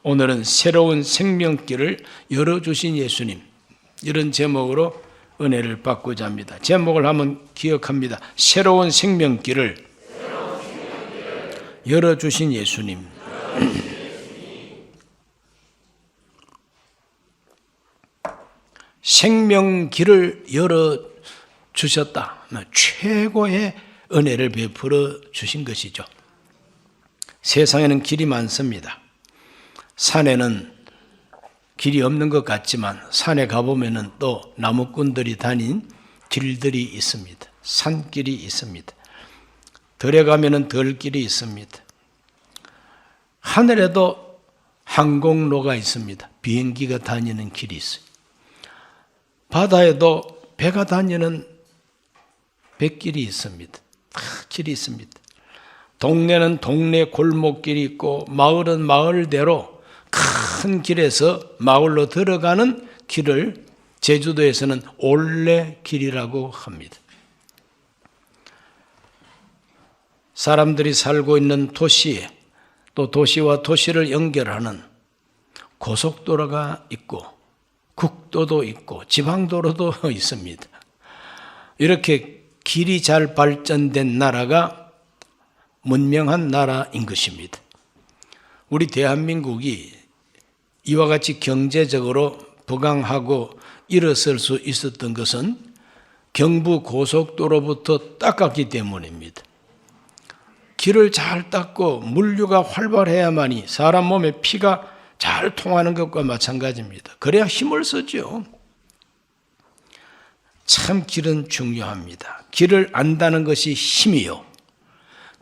오늘은 새로운 생명길을 열어주신 예수님, 이런 제목으로 은혜를 받고자 합니다. 제목을 한번 기억합니다. 새로운 생명길을 열어주신 예수님. 생명길을 열어주셨다. 최고의 은혜를 베풀어 주신 것이죠. 세상에는 길이 많습니다. 산에는 길이 없는 것 같지만 산에 가보면 또 나무꾼들이 다닌 길들이 있습니다. 산길이 있습니다. 들에 가면 들길이 있습니다. 하늘에도 항공로가 있습니다. 비행기가 다니는 길이 있어요. 바다에도 배가 다니는 뱃길이 있습니다. 다 길이 있습니다. 동네는 동네 골목길이 있고 마을은 마을대로 큰 길에서 마을로 들어가는 길을 제주도에서는 올레길이라고 합니다. 사람들이 살고 있는 도시에 또 도시와 도시를 연결하는 고속도로가 있고 국도도 있고 지방도로도 있습니다. 이렇게 길이 잘 발전된 나라가 문명한 나라인 것입니다. 우리 대한민국이 이와 같이 경제적으로 부강하고 일어설 수 있었던 것은 경부 고속도로부터 닦았기 때문입니다. 길을 잘 닦고 물류가 활발해야만이 사람 몸에 피가 잘 통하는 것과 마찬가지입니다. 그래야 힘을 쓰죠. 참 길은 중요합니다. 길을 안다는 것이 힘이요.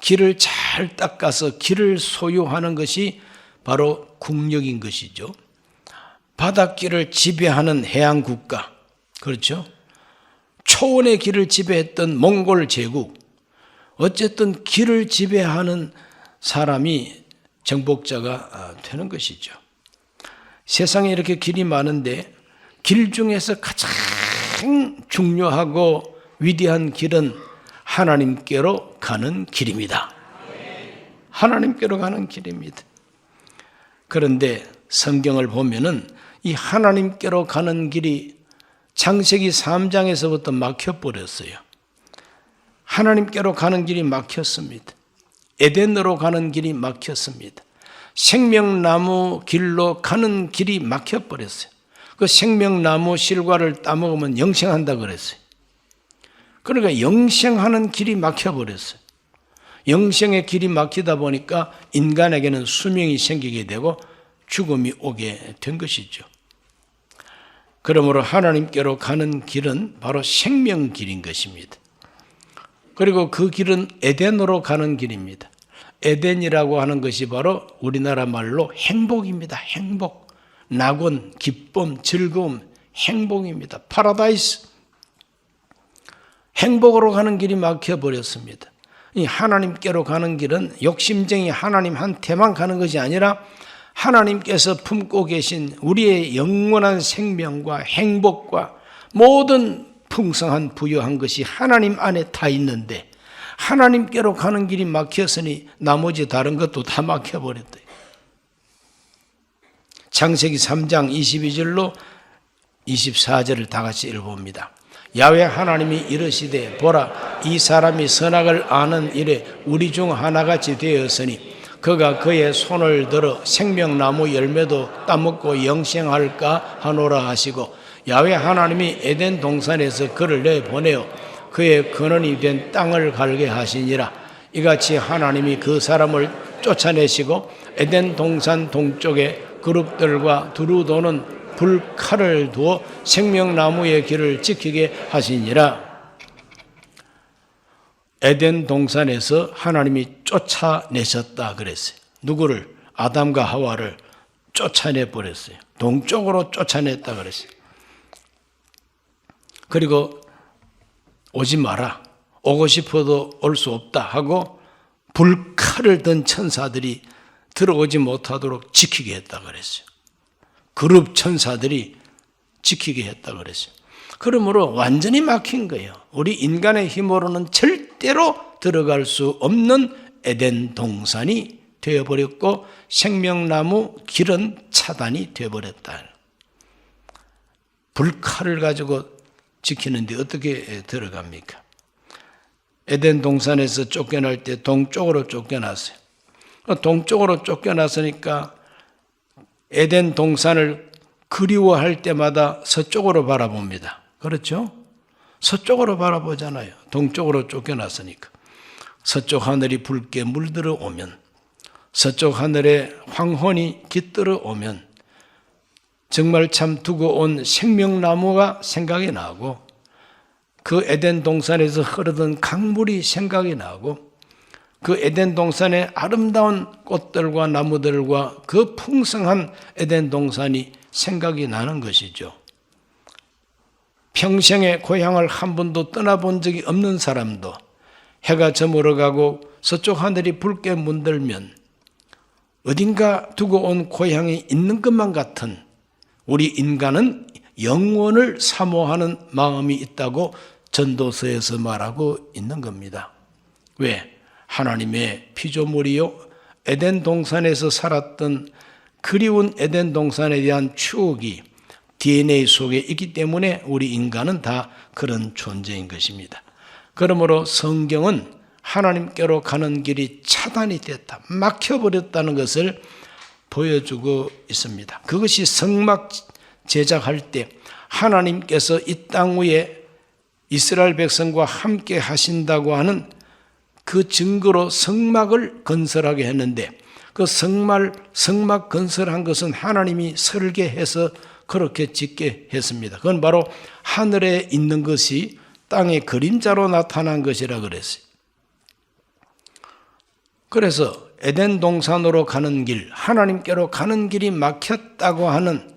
길을 잘 닦아서 길을 소유하는 것이 바로 국력인 것이죠. 바닷길을 지배하는 해양 국가, 그렇죠? 초원의 길을 지배했던 몽골 제국, 어쨌든 길을 지배하는 사람이 정복자가 되는 것이죠. 세상에 이렇게 길이 많은데 길 중에서 가장 중요하고 위대한 길은 하나님께로 가는 길입니다. 하나님께로 가는 길입니다. 그런데 성경을 보면은 이 하나님께로 가는 길이 창세기 3장에서부터 막혀버렸어요. 하나님께로 가는 길이 막혔습니다. 에덴으로 가는 길이 막혔습니다. 생명나무 길로 가는 길이 막혀버렸어요. 그 생명나무 실과를 따먹으면 영생한다 그랬어요. 그러니까 영생하는 길이 막혀버렸어요. 영생의 길이 막히다 보니까 인간에게는 수명이 생기게 되고 죽음이 오게 된 것이죠. 그러므로 하나님께로 가는 길은 바로 생명길인 것입니다. 그리고 그 길은 에덴으로 가는 길입니다. 에덴이라고 하는 것이 바로 우리나라 말로 행복입니다. 행복, 낙원, 기쁨, 즐거움, 행복입니다. 파라다이스. 행복으로 가는 길이 막혀버렸습니다. 이 하나님께로 가는 길은 욕심쟁이 하나님한테만 가는 것이 아니라 하나님께서 품고 계신 우리의 영원한 생명과 행복과 모든 풍성한 부유한 것이 하나님 안에 다 있는데 하나님께로 가는 길이 막혔으니 나머지 다른 것도 다 막혀버렸대. 창세기 3장 22절로 24절을 다 같이 읽어봅니다. 야훼 하나님이 이르시되 보라 이 사람이 선악을 아는 일에 우리 중 하나같이 되었으니 그가 그의 손을 들어 생명나무 열매도 따먹고 영생할까 하노라 하시고 야훼 하나님이 에덴 동산에서 그를 내보내어 그의 근원이 된 땅을 갈게 하시니라. 이같이 하나님이 그 사람을 쫓아내시고 에덴 동산 동쪽에 그룹들과 두루 도는 불칼을 두어 생명나무의 길을 지키게 하시니라. 에덴 동산에서 하나님이 쫓아내셨다 그랬어요. 누구를? 아담과 하와를 쫓아내버렸어요. 동쪽으로 쫓아냈다 그랬어요. 그리고 오지 마라. 오고 싶어도 올 수 없다 하고 불칼을 든 천사들이 들어오지 못하도록 지키게 했다 그랬어요. 그룹 천사들이 지키게 했다 그랬어요. 그러므로 완전히 막힌 거예요. 우리 인간의 힘으로는 절대로 들어갈 수 없는 에덴 동산이 되어버렸고 생명나무 길은 차단이 되어버렸다. 불칼을 가지고 지키는데 어떻게 들어갑니까? 에덴 동산에서 쫓겨날 때 동쪽으로 쫓겨났어요. 동쪽으로 쫓겨났으니까 에덴 동산을 그리워할 때마다 서쪽으로 바라봅니다. 그렇죠? 서쪽으로 바라보잖아요. 동쪽으로 쫓겨났으니까. 서쪽 하늘이 붉게 물들어 오면, 서쪽 하늘에 황혼이 깃들어 오면 정말 참 두고 온 생명나무가 생각이 나고, 그 에덴 동산에서 흐르던 강물이 생각이 나고, 그 에덴 동산의 아름다운 꽃들과 나무들과 그 풍성한 에덴 동산이 생각이 나는 것이죠. 평생의 고향을 한 번도 떠나본 적이 없는 사람도 해가 저물어가고 서쪽 하늘이 붉게 문들면 어딘가 두고 온 고향이 있는 것만 같은, 우리 인간은 영원을 사모하는 마음이 있다고 전도서에서 말하고 있는 겁니다. 왜? 하나님의 피조물이요, 에덴 동산에서 살았던 그리운 에덴 동산에 대한 추억이 DNA 속에 있기 때문에 우리 인간은 다 그런 존재인 것입니다. 그러므로 성경은 하나님께로 가는 길이 차단이 됐다, 막혀버렸다는 것을 보여주고 있습니다. 그것이 성막 제작할 때 하나님께서 이 땅 위에 이스라엘 백성과 함께 하신다고 하는 그 증거로 성막을 건설하게 했는데, 그 성막 건설한 것은 하나님이 설계해서 그렇게 짓게 했습니다. 그건 바로 하늘에 있는 것이 땅의 그림자로 나타난 것이라 그랬어요. 그래서 에덴 동산으로 가는 길, 하나님께로 가는 길이 막혔다고 하는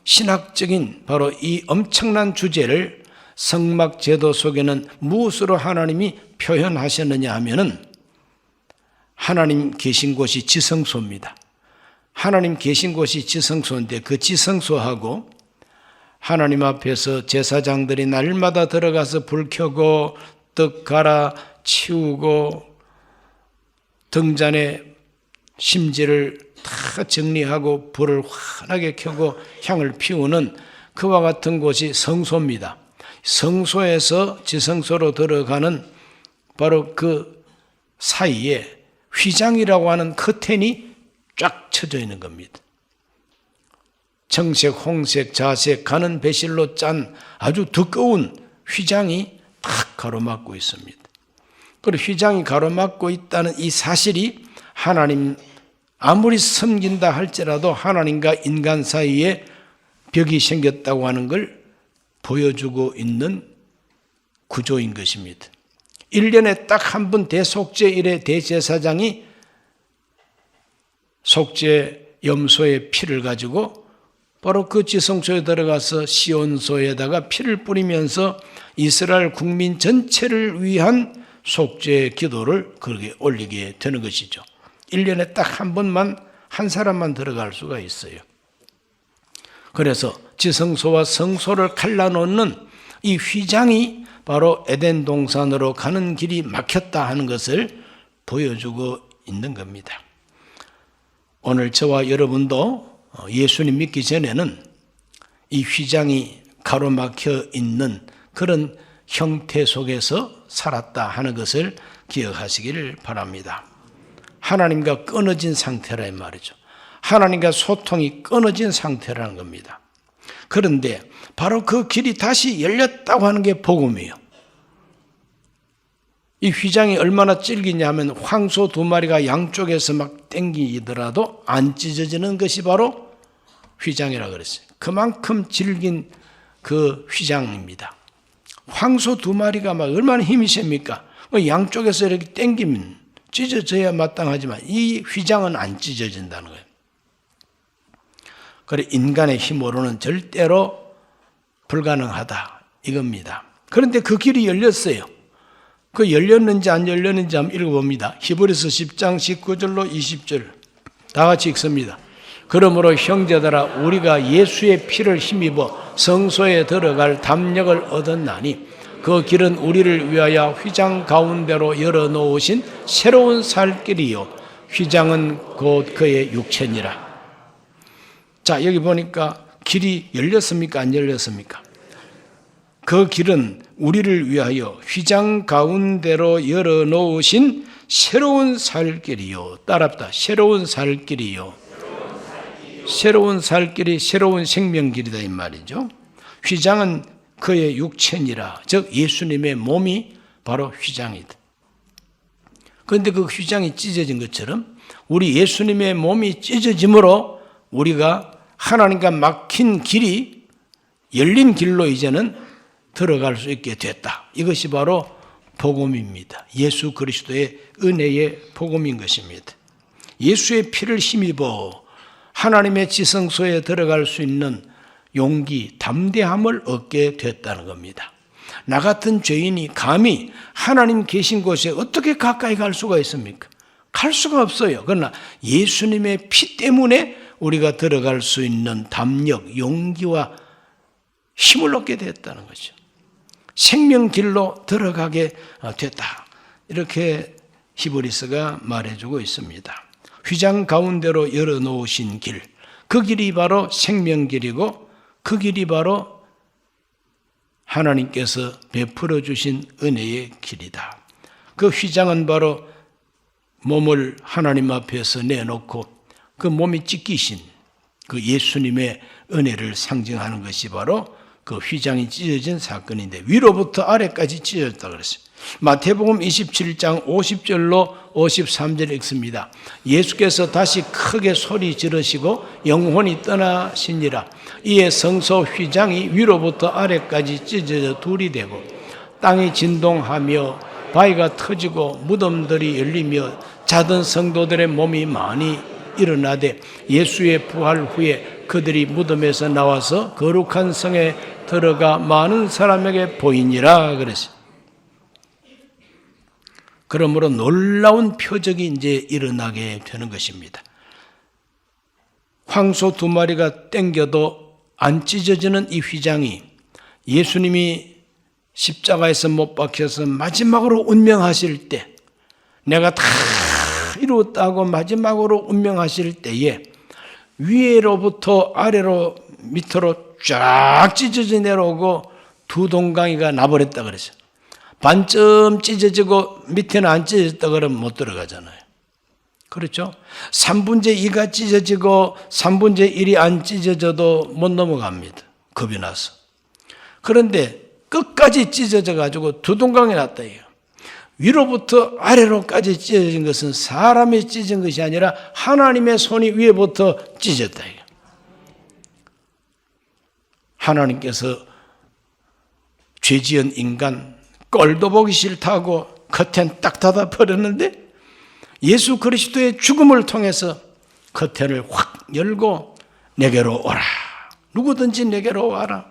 신학적인 바로 이 엄청난 주제를 성막 제도 속에는 무엇으로 하나님이 표현하셨느냐 하면은, 하나님 계신 곳이 지성소입니다. 하나님 계신 곳이 지성소인데, 그 지성소하고 하나님 앞에서 제사장들이 날마다 들어가서 불 켜고 떡 갈아 치우고 등잔에 심지를 다 정리하고 불을 환하게 켜고 향을 피우는 그와 같은 곳이 성소입니다. 성소에서 지성소로 들어가는 바로 그 사이에 휘장이라고 하는 커튼이 쫙 쳐져 있는 겁니다. 청색, 홍색, 자색, 가는 배실로 짠 아주 두꺼운 휘장이 탁 가로막고 있습니다. 그리고 휘장이 가로막고 있다는 이 사실이 하나님 아무리 섬긴다 할지라도 하나님과 인간 사이에 벽이 생겼다고 하는 걸 보여주고 있는 구조인 것입니다. 1년에 딱 한 번 대속죄일에 대제사장이 속죄 염소의 피를 가지고 바로 그 지성소에 들어가서 시온소에다가 피를 뿌리면서 이스라엘 국민 전체를 위한 속죄 기도를 그렇게 올리게 되는 것이죠. 1년에 딱 한 번만 한 사람만 들어갈 수가 있어요. 그래서 지성소와 성소를 갈라놓는 이 휘장이 바로 에덴 동산으로 가는 길이 막혔다 하는 것을 보여주고 있는 겁니다. 오늘 저와 여러분도 예수님 믿기 전에는 이 휘장이 가로막혀 있는 그런 형태 속에서 살았다 하는 것을 기억하시기를 바랍니다. 하나님과 끊어진 상태라 이 말이죠. 하나님과 소통이 끊어진 상태라는 겁니다. 그런데 바로 그 길이 다시 열렸다고 하는 게 복음이에요. 이 휘장이 얼마나 질기냐 하면 황소 2마리가 양쪽에서 막 땡기더라도 안 찢어지는 것이 바로 휘장이라고 그랬어요. 그만큼 질긴 그 휘장입니다. 황소 2마리가 막 얼마나 힘이 셉니까? 양쪽에서 이렇게 땡기면 찢어져야 마땅하지만 이 휘장은 안 찢어진다는 거예요. 그래 인간의 힘으로는 절대로 불가능하다 이겁니다. 그런데 그 길이 열렸어요. 그 열렸는지 안 열렸는지 한번 읽어봅니다. 히브리서 10장 19절로 20절 다 같이 읽습니다. 그러므로 형제들아 우리가 예수의 피를 힘입어 성소에 들어갈 담력을 얻었나니 그 길은 우리를 위하여 휘장 가운데로 열어놓으신 새로운 살 길이요 휘장은 곧 그의 육체니라. 자, 여기 보니까 길이 열렸습니까? 안 열렸습니까? 그 길은 우리를 위하여 휘장 가운데로 열어놓으신 새로운 살 길이요. 따라합다. 새로운 살 길이요. 새로운 살 길이 새로운 생명길이다 이 말이죠. 휘장은 그의 육체니라. 즉 예수님의 몸이 바로 휘장이다. 그런데 그 휘장이 찢어진 것처럼 우리 예수님의 몸이 찢어짐으로 우리가 하나님과 막힌 길이 열린 길로 이제는 들어갈 수 있게 됐다. 이것이 바로 복음입니다. 예수 그리스도의 은혜의 복음인 것입니다. 예수의 피를 힘입어 하나님의 지성소에 들어갈 수 있는 용기, 담대함을 얻게 됐다는 겁니다. 나 같은 죄인이 감히 하나님 계신 곳에 어떻게 가까이 갈 수가 있습니까? 갈 수가 없어요. 그러나 예수님의 피 때문에 우리가 들어갈 수 있는 담력, 용기와 힘을 얻게 됐다는 거죠. 생명길로 들어가게 됐다. 이렇게 히브리서가 말해주고 있습니다. 휘장 가운데로 열어놓으신 길, 그 길이 바로 생명길이고 그 길이 바로 하나님께서 베풀어 주신 은혜의 길이다. 그 휘장은 바로 몸을 하나님 앞에서 내놓고 그 몸이 찢기신 그 예수님의 은혜를 상징하는 것이 바로 그 휘장이 찢어진 사건인데 위로부터 아래까지 찢어졌다 그랬어요. 마태복음 27장 50절로 53절 읽습니다. 예수께서 다시 크게 소리 지르시고 영혼이 떠나시니라. 이에 성소 휘장이 위로부터 아래까지 찢어져 둘이 되고 땅이 진동하며 바위가 터지고 무덤들이 열리며 자던 성도들의 몸이 많이 일어나되 예수의 부활 후에 그들이 무덤에서 나와서 거룩한 성에 들어가 많은 사람에게 보이니라 그랬어요. 그러므로 놀라운 표적이 이제 일어나게 되는 것입니다. 황소 2마리가 땡겨도 안 찢어지는 이 휘장이 예수님이 십자가에서 못 박혀서 마지막으로 운명하실 때 내가 다 이루었다고 마지막으로 운명하실 때에 위로부터 아래로 밑으로 쫙 찢어져 내려오고 두 동강이가 나버렸다 그랬어요. 반쯤 찢어지고 밑에는 안 찢어졌다 그러면 못 들어가잖아요. 그렇죠? 3분의 2가 찢어지고 3분의 1이 안 찢어져도 못 넘어갑니다. 겁이 나서. 그런데 끝까지 찢어져 가지고 두 동강이 났다 이거. 위로부터 아래로까지 찢어진 것은 사람이 찢은 것이 아니라 하나님의 손이 위에부터 찢었다 이거. 하나님께서 죄지은 인간 꼴도 보기 싫다고 커튼 딱 닫아 버렸는데 예수 그리스도의 죽음을 통해서 커튼을 확 열고 내게로 오라. 누구든지 내게로 와라.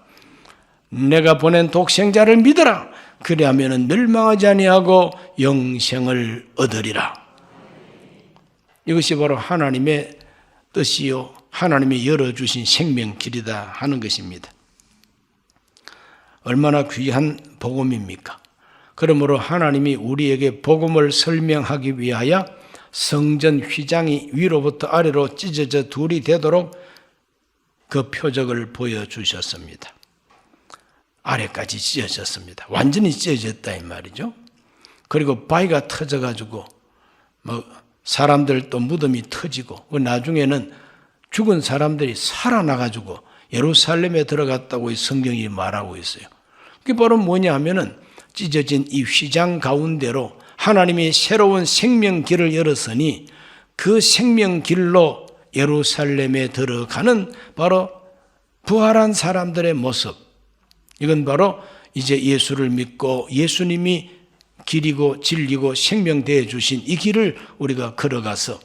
내가 보낸 독생자를 믿어라. 그리하면 멸망하지 아니하고 영생을 얻으리라. 이것이 바로 하나님의 뜻이요 하나님이 열어주신 생명길이다 하는 것입니다. 얼마나 귀한 복음입니까? 그러므로 하나님이 우리에게 복음을 설명하기 위하여 성전 휘장이 위로부터 아래로 찢어져 둘이 되도록 그 표적을 보여주셨습니다. 아래까지 찢어졌습니다. 완전히 찢어졌다 이 말이죠. 그리고 바위가 터져가지고 사람들 또 무덤이 터지고 나중에는 죽은 사람들이 살아나가지고 예루살렘에 들어갔다고 성경이 말하고 있어요. 그게 바로 뭐냐 하면은 찢어진 이 휘장 가운데로 하나님이 새로운 생명길을 열었으니 그 생명길로 예루살렘에 들어가는 바로 부활한 사람들의 모습. 이건 바로 이제 예수를 믿고 예수님이 길이고 진리고 생명 되어 주신 이 길을 우리가 걸어가서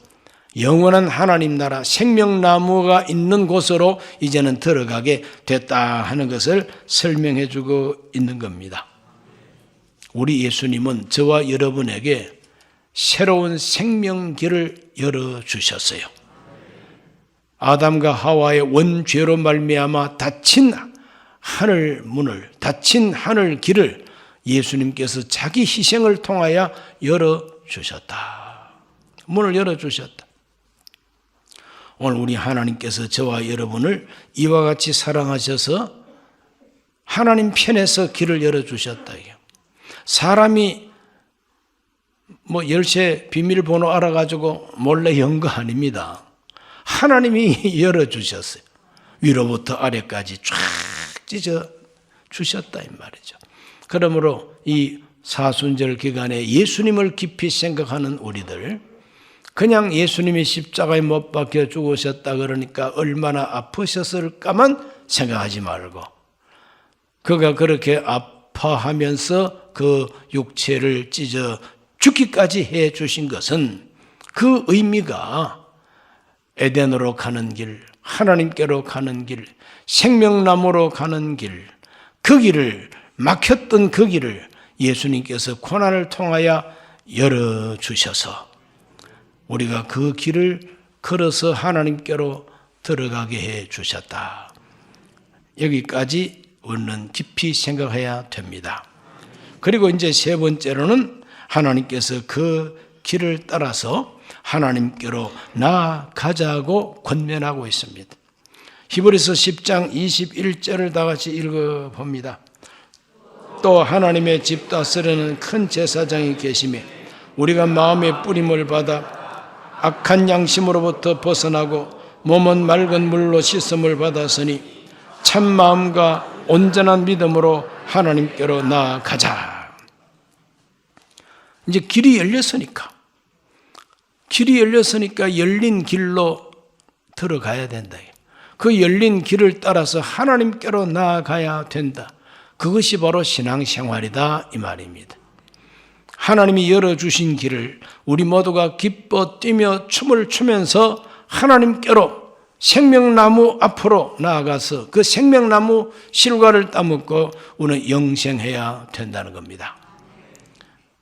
영원한 하나님 나라 생명나무가 있는 곳으로 이제는 들어가게 됐다 하는 것을 설명해 주고 있는 겁니다. 우리 예수님은 저와 여러분에게 새로운 생명길을 열어주셨어요. 아담과 하와의 원죄로 말미암아 닫힌 하늘 문을, 닫힌 하늘 길을 예수님께서 자기 희생을 통하여 열어주셨다. 문을 열어주셨다. 오늘 우리 하나님께서 저와 여러분을 이와 같이 사랑하셔서 하나님 편에서 길을 열어주셨다. 사람이 열쇠 비밀번호 알아가지고 몰래 연 거 아닙니다. 하나님이 열어주셨어요. 위로부터 아래까지 쫙 찢어 주셨다 이 말이죠. 그러므로 이 사순절 기간에 예수님을 깊이 생각하는 우리들, 그냥 예수님이 십자가에 못 박혀 죽으셨다 그러니까 얼마나 아프셨을까만 생각하지 말고, 그가 그렇게 아파하면서 그 육체를 찢어 죽기까지 해 주신 것은 그 의미가 에덴으로 가는 길, 하나님께로 가는 길, 생명나무로 가는 길, 그 길을, 막혔던 그 길을 예수님께서 고난을 통하여 열어주셔서 우리가 그 길을 걸어서 하나님께로 들어가게 해 주셨다. 여기까지 우리는 깊이 생각해야 됩니다. 그리고 이제 세 번째로는 하나님께서 그 길을 따라서 하나님께로 나아가자고 권면하고 있습니다. 히브리서 10장 21절을 다 같이 읽어봅니다. 또 하나님의 집 다스리는 큰 제사장이 계시매 우리가 마음의 뿌림을 받아 악한 양심으로부터 벗어나고 몸은 맑은 물로 씻음을 받았으니 참 마음과 온전한 믿음으로 하나님께로 나아가자. 이제 길이 열렸으니까 열린 길로 들어가야 된다. 그 열린 길을 따라서 하나님께로 나아가야 된다. 그것이 바로 신앙생활이다 이 말입니다. 하나님이 열어주신 길을 우리 모두가 기뻐 뛰며 춤을 추면서 하나님께로 생명나무 앞으로 나아가서 그 생명나무 실과를 따먹고 우리는 영생해야 된다는 겁니다.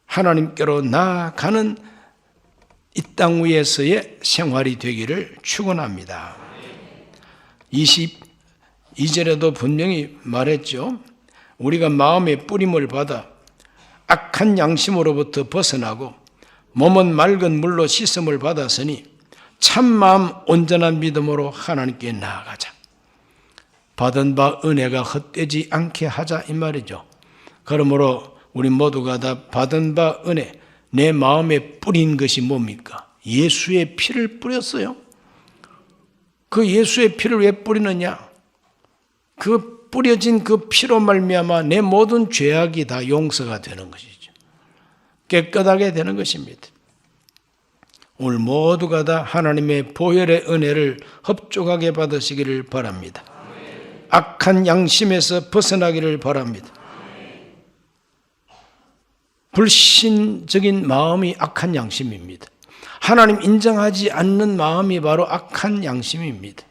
하나님께로 나아가는 이 땅 위에서의 생활이 되기를 축원합니다. 22절에도 분명히 말했죠. 우리가 마음의 뿌림을 받아 악한 양심으로부터 벗어나고 몸은 맑은 물로 씻음을 받았으니 참마음 온전한 믿음으로 하나님께 나아가자. 받은 바 은혜가 헛되지 않게 하자 이 말이죠. 그러므로 우리 모두가 다 받은 바 은혜, 내 마음에 뿌린 것이 뭡니까? 예수의 피를 뿌렸어요. 그 예수의 피를 왜 뿌리느냐? 그 뿌려진 그 피로 말미암아 내 모든 죄악이 다 용서가 되는 것이죠. 깨끗하게 되는 것입니다. 오늘 모두가 다 하나님의 보혈의 은혜를 흡족하게 받으시기를 바랍니다. 악한 양심에서 벗어나기를 바랍니다. 불신적인 마음이 악한 양심입니다. 하나님 인정하지 않는 마음이 바로 악한 양심입니다.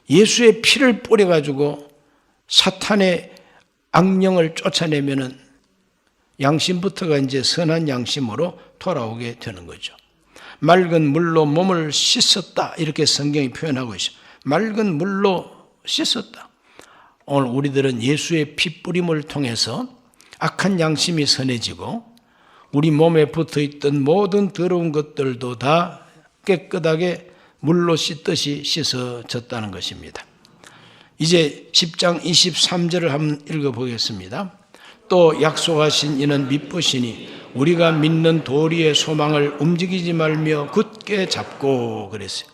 예수의 피를 뿌려가지고 사탄의 악령을 쫓아내면은 양심부터가 이제 선한 양심으로 돌아오게 되는 거죠. 맑은 물로 몸을 씻었다 이렇게 성경이 표현하고 있어요. 맑은 물로 씻었다. 오늘 우리들은 예수의 피 뿌림을 통해서 악한 양심이 선해지고 우리 몸에 붙어있던 모든 더러운 것들도 다 깨끗하게 물로 씻듯이 씻어졌다는 것입니다. 이제 10장 23절을 한번 읽어보겠습니다. 또 약속하신 이는 미쁘시니 우리가 믿는 도리의 소망을 움직이지 말며 굳게 잡고 그랬어요.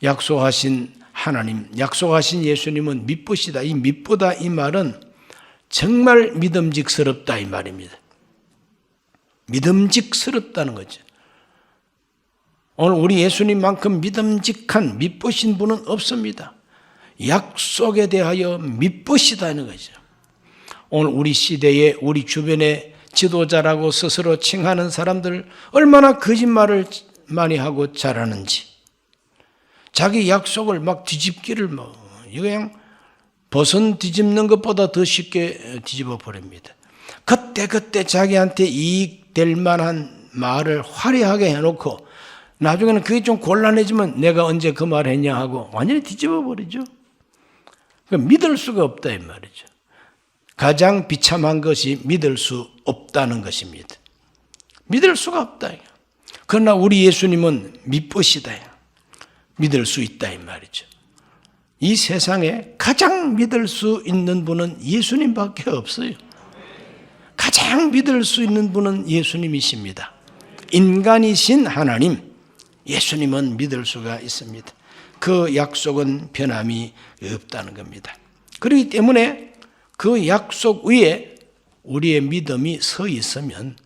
약속하신 하나님, 약속하신 예수님은 미쁘시다. 이 미쁘다 이 말은 정말 믿음직스럽다 이 말입니다. 믿음직스럽다는 거죠. 오늘 우리 예수님만큼 믿음직한 미쁘신 분은 없습니다. 약속에 대하여 미쁘시다는 거죠. 오늘 우리 시대에 우리 주변에 지도자라고 스스로 칭하는 사람들 얼마나 거짓말을 많이 하고 잘하는지, 자기 약속을 막 뒤집기를 그냥 버선 뒤집는 것보다 더 쉽게 뒤집어 버립니다. 그때 자기한테 이익될 만한 말을 화려하게 해놓고 나중에는 그게 좀 곤란해지면 내가 언제 그 말 했냐 하고 완전히 뒤집어 버리죠. 믿을 수가 없다 이 말이죠. 가장 비참한 것이 믿을 수 없다는 것입니다. 믿을 수가 없다. 그러나 우리 예수님은 믿으시다, 믿을 수 있다 이 말이죠. 이 세상에 가장 믿을 수 있는 분은 예수님밖에 없어요. 가장 믿을 수 있는 분은 예수님이십니다. 인간이신 하나님, 예수님은 믿을 수가 있습니다. 그 약속은 변함이 없다는 겁니다. 그렇기 때문에 그 약속 위에 우리의 믿음이 서 있으면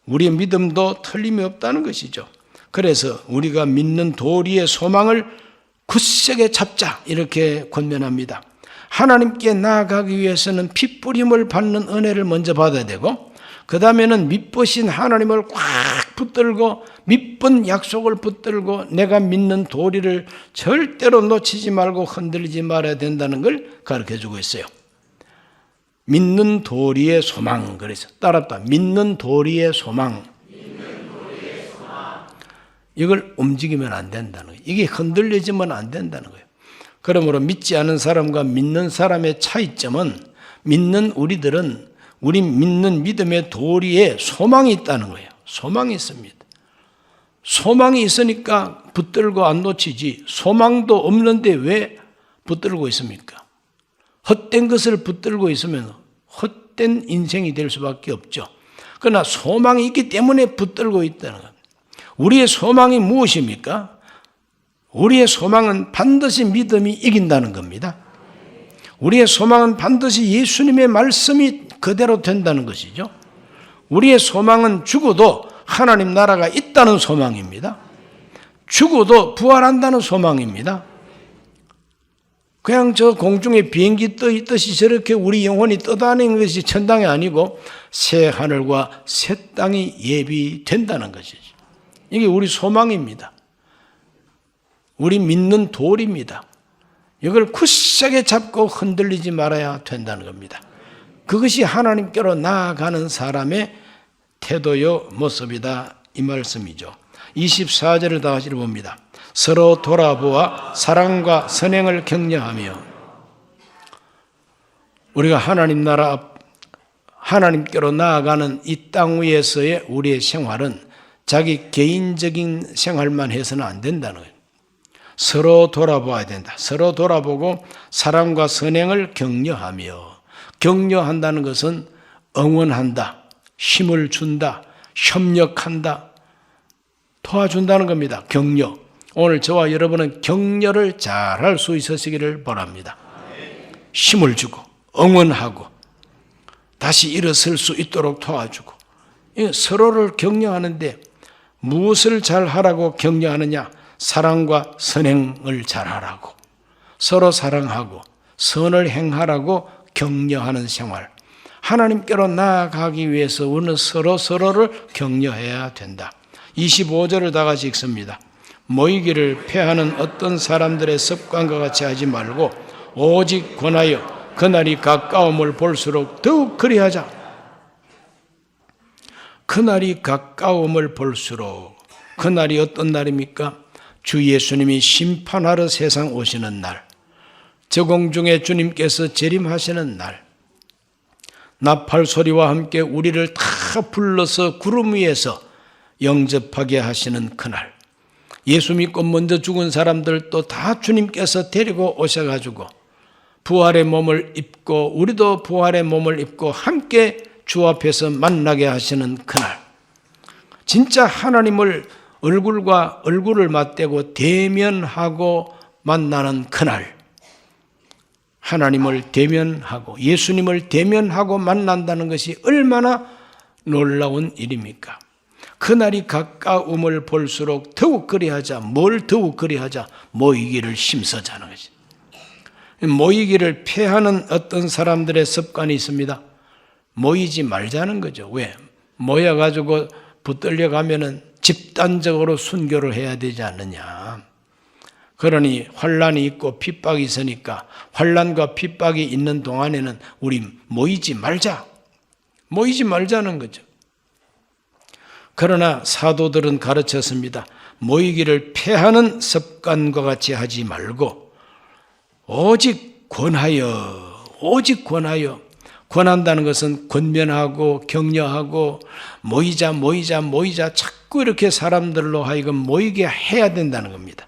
우리의 믿음도 틀림이 없다는 것이죠. 그래서 우리가 믿는 도리의 소망을 굳세게 잡자 이렇게 권면합니다. 하나님께 나아가기 위해서는 핏부림을 받는 은혜를 먼저 받아야 되고, 그 다음에는 믿으신 하나님을 꽉 붙들고 믿은 약속을 붙들고 내가 믿는 도리를 절대로 놓치지 말고 흔들리지 말아야 된다는 걸 가르쳐주고 있어요. 믿는 도리의 소망. 그래서 따라합니다. 믿는 도리의 소망. 이걸 움직이면 안 된다는 거예요. 이게 흔들리지면 안 된다는 거예요. 그러므로 믿지 않은 사람과 믿는 사람의 차이점은, 믿는 우리들은 우리 믿는 믿음의 도리에 소망이 있다는 거예요. 소망이 있습니다. 소망이 있으니까 붙들고 안 놓치지, 소망도 없는데 왜 붙들고 있습니까? 헛된 것을 붙들고 있으면 헛된 인생이 될 수밖에 없죠. 그러나 소망이 있기 때문에 붙들고 있다는 겁니다. 우리의 소망이 무엇입니까? 우리의 소망은 반드시 믿음이 이긴다는 겁니다. 우리의 소망은 반드시 예수님의 말씀이 그대로 된다는 것이죠. 우리의 소망은 죽어도 하나님 나라가 있다는 소망입니다. 죽어도 부활한다는 소망입니다. 그냥 저 공중에 비행기 떠 있듯이 저렇게 우리 영혼이 떠다니는 것이 천당이 아니고 새 하늘과 새 땅이 예비된다는 것이죠. 이게 우리 소망입니다. 우리 믿는 도리입니다. 이걸 굳세게 잡고 흔들리지 말아야 된다는 겁니다. 그것이 하나님께로 나아가는 사람의 태도요 모습이다 이 말씀이죠. 24절을 다 같이 봅니다. 서로 돌아보아 사랑과 선행을 격려하며. 우리가 하나님 나라, 하나님께로 나아가는 이 땅 위에서의 우리의 생활은 자기 개인적인 생활만 해서는 안 된다는 거예요. 서로 돌아봐야 된다. 서로 돌아보고 사랑과 선행을 격려하며. 격려한다는 것은 응원한다, 힘을 준다, 협력한다, 도와준다는 겁니다. 격려. 오늘 저와 여러분은 격려를 잘할 수 있으시기를 바랍니다. 힘을 주고 응원하고 다시 일어설 수 있도록 도와주고. 서로를 격려하는데 무엇을 잘하라고 격려하느냐? 사랑과 선행을 잘하라고, 서로 사랑하고 선을 행하라고 격려하는 생활. 하나님께로 나아가기 위해서 우리는 서로를 격려해야 된다. 25절을 다 같이 읽습니다. 모이기를 패하는 어떤 사람들의 습관과 같이 하지 말고 오직 권하여 그날이 가까움을 볼수록 더욱 그리하자. 그날이 가까움을 볼수록. 그날이 어떤 날입니까? 주 예수님이 심판하러 세상 오시는 날, 저공중에 주님께서 재림하시는 날, 나팔 소리와 함께 우리를 다 불러서 구름 위에서 영접하게 하시는 그날, 예수 믿고 먼저 죽은 사람들도 다 주님께서 데리고 오셔가지고 부활의 몸을 입고 우리도 부활의 몸을 입고 함께 주 앞에서 만나게 하시는 그날, 진짜 하나님을 얼굴과 얼굴을 맞대고 대면하고 만나는 그날, 하나님을 대면하고 예수님을 대면하고 만난다는 것이 얼마나 놀라운 일입니까? 그날이 가까움을 볼수록 더욱 그리하자. 뭘 더욱 그리하자? 모이기를 힘써자는 것이. 모이기를 패하는 어떤 사람들의 습관이 있습니다. 모이지 말자는 거죠. 왜? 모여가지고 붙들려 가면은 집단적으로 순교를 해야 되지 않느냐. 그러니 환란이 있고 핍박이 있으니까 환란과 핍박이 있는 동안에는 우리 모이지 말자. 모이지 말자는 거죠. 그러나 사도들은 가르쳤습니다. 모이기를 패하는 습관과 같이 하지 말고 오직 권하여 권한다는 것은 권면하고 격려하고 모이자 자꾸 이렇게 사람들로 하여금 모이게 해야 된다는 겁니다.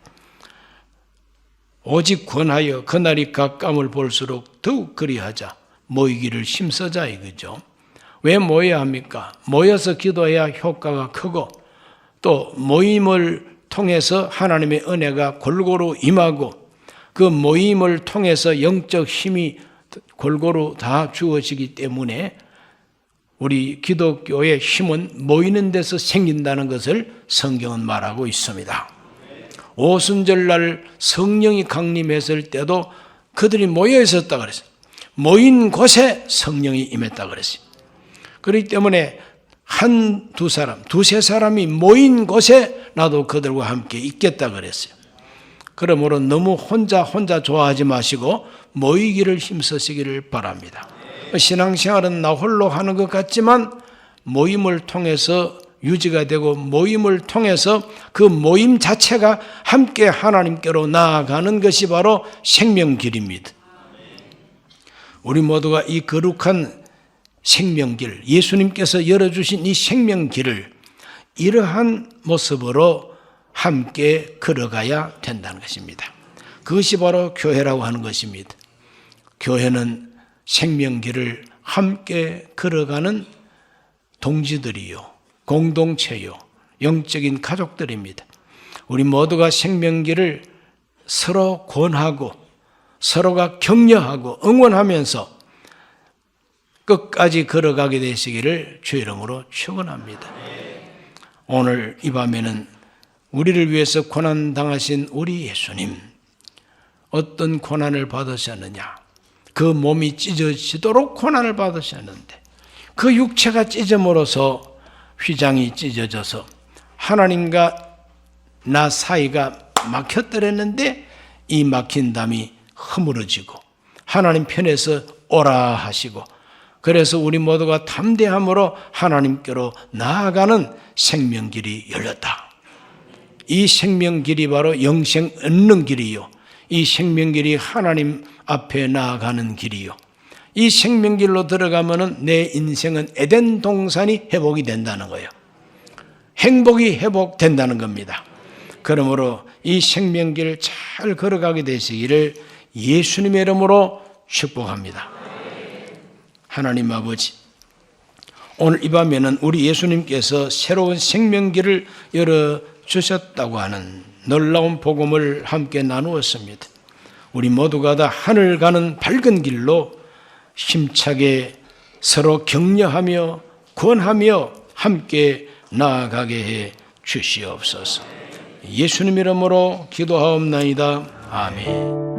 오직 권하여 그날이 가까움을 볼수록 더욱 그리하자. 모이기를 힘쓰자 이거죠. 왜 모여야 합니까? 모여서 기도해야 효과가 크고 또 모임을 통해서 하나님의 은혜가 골고루 임하고 그 모임을 통해서 영적 힘이 골고루 다 주어지기 때문에 우리 기독교의 힘은 모이는 데서 생긴다는 것을 성경은 말하고 있습니다. 오순절날 성령이 강림했을 때도 그들이 모여 있었다 그랬어요. 모인 곳에 성령이 임했다 그랬어요. 그렇기 때문에 두세 사람이 모인 곳에 나도 그들과 함께 있겠다 그랬어요. 그러므로 너무 혼자 좋아하지 마시고 모이기를 힘쓰시기를 바랍니다. 신앙생활은 나 홀로 하는 것 같지만 모임을 통해서 유지가 되고 모임을 통해서 그 모임 자체가 함께 하나님께로 나아가는 것이 바로 생명길입니다. 우리 모두가 이 거룩한 생명길, 예수님께서 열어주신 이 생명길을 이러한 모습으로 함께 걸어가야 된다는 것입니다. 그것이 바로 교회라고 하는 것입니다. 교회는 생명길을 함께 걸어가는 동지들이요, 공동체요, 영적인 가족들입니다. 우리 모두가 생명길을 서로 권하고 서로가 격려하고 응원하면서 끝까지 걸어가게 되시기를 주의 이름으로 축원합니다. 오늘 이 밤에는 우리를 위해서 고난당하신 우리 예수님, 어떤 고난을 받으셨느냐? 그 몸이 찢어지도록 고난을 받으셨는데 그 육체가 찢어물어서 휘장이 찢어져서 하나님과 나 사이가 막혔더랬는데 이 막힌 담이 허물어지고 하나님 편에서 오라 하시고 그래서 우리 모두가 담대함으로 하나님께로 나아가는 생명길이 열렸다. 이 생명길이 바로 영생 얻는 길이요, 이 생명길이 하나님 앞에 나아가는 길이요, 이 생명길로 들어가면 내 인생은 에덴 동산이 회복이 된다는 거예요. 행복이 회복된다는 겁니다. 그러므로 이 생명길을 잘 걸어가게 되시기를 예수님의 이름으로 축복합니다. 하나님 아버지, 오늘 이 밤에는 우리 예수님께서 새로운 생명길을 열어주셨다고 하는 놀라운 복음을 함께 나누었습니다. 우리 모두가 다 하늘 가는 밝은 길로 힘차게 서로 격려하며 권하며 함께 나아가게 해 주시옵소서. 예수님 이름으로 기도하옵나이다. 아멘.